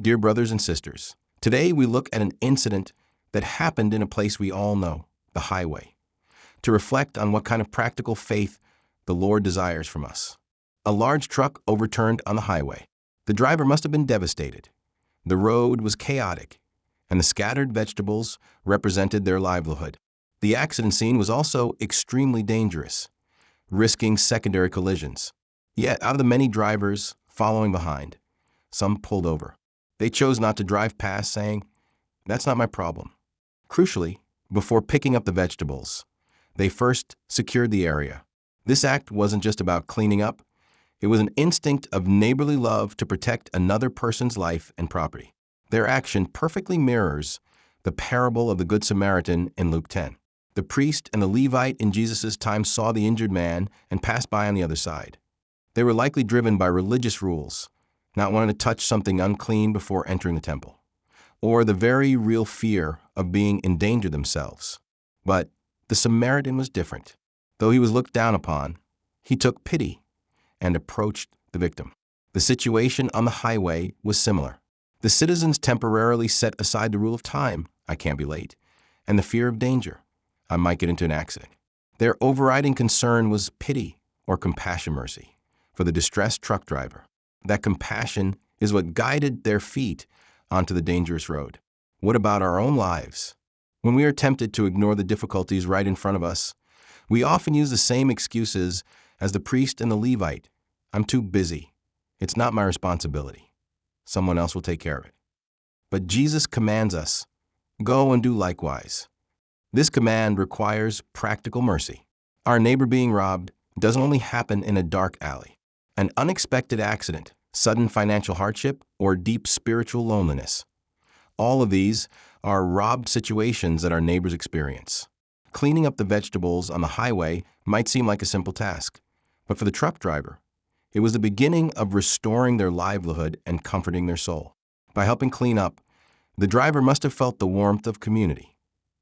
Dear brothers and sisters, today we look at an incident that happened in a place we all know, the highway, to reflect on what kind of practical faith the Lord desires from us. A large truck overturned on the highway. The driver must have been devastated. The road was chaotic, and the scattered vegetables represented their livelihood. The accident scene was also extremely dangerous, risking secondary collisions. Yet, out of the many drivers following behind, some pulled over. They chose not to drive past, saying, "That's not my problem." Crucially, before picking up the vegetables, they first secured the area. This act wasn't just about cleaning up, it was an instinct of neighborly love to protect another person's life and property. Their action perfectly mirrors the parable of the Good Samaritan in Luke 10. The priest and the Levite in Jesus' time saw the injured man and passed by on the other side. They were likely driven by religious rules, not wanting to touch something unclean before entering the temple, or the very real fear of being in danger themselves. But the Samaritan was different. Though he was looked down upon, he took pity and approached the victim. The situation on the highway was similar. The citizens temporarily set aside the rule of time, "I can't be late," and the fear of danger, "I might get into an accident." Their overriding concern was pity or compassion mercy for the distressed truck driver. That compassion is what guided their feet onto the dangerous road. What about our own lives? When we are tempted to ignore the difficulties right in front of us, we often use the same excuses as the priest and the Levite. "I'm too busy. It's not my responsibility. Someone else will take care of it." But Jesus commands us, "Go and do likewise." This command requires practical mercy. Our neighbor being robbed doesn't only happen in a dark alley. An unexpected accident, sudden financial hardship, or deep spiritual loneliness. All of these are robbed situations that our neighbors experience. Cleaning up the vegetables on the highway might seem like a simple task, but for the truck driver, it was the beginning of restoring their livelihood and comforting their soul. By helping clean up, the driver must have felt the warmth of community,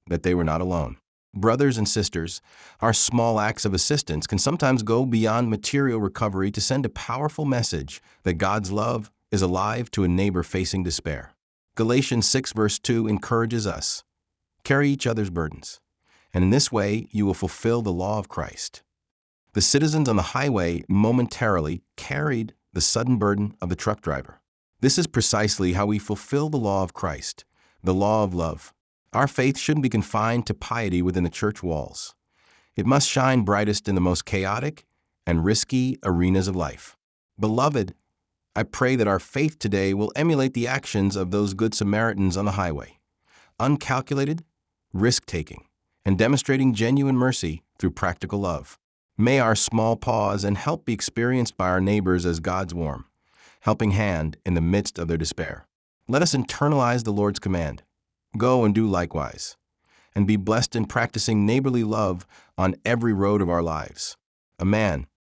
that they were not alone. Brothers and sisters, our small acts of assistance can sometimes go beyond material recovery to send a powerful message that God's love is alive to a neighbor facing despair. Galatians 6 verse 2 encourages us, "Carry each other's burdens, and in this way you will fulfill the law of Christ." The citizens on the highway momentarily carried the sudden burden of the truck driver. This is precisely how we fulfill the law of Christ, the law of love. Our faith shouldn't be confined to piety within the church walls. It must shine brightest in the most chaotic and risky arenas of life. Beloved, I pray that our faith today will emulate the actions of those good Samaritans on the highway, uncalculated, risk-taking, and demonstrating genuine mercy through practical love. May our small pause and help be experienced by our neighbors as God's warm, helping hand in the midst of their despair. Let us internalize the Lord's command, "Go and do likewise," and be blessed in practicing neighborly love on every road of our lives. A man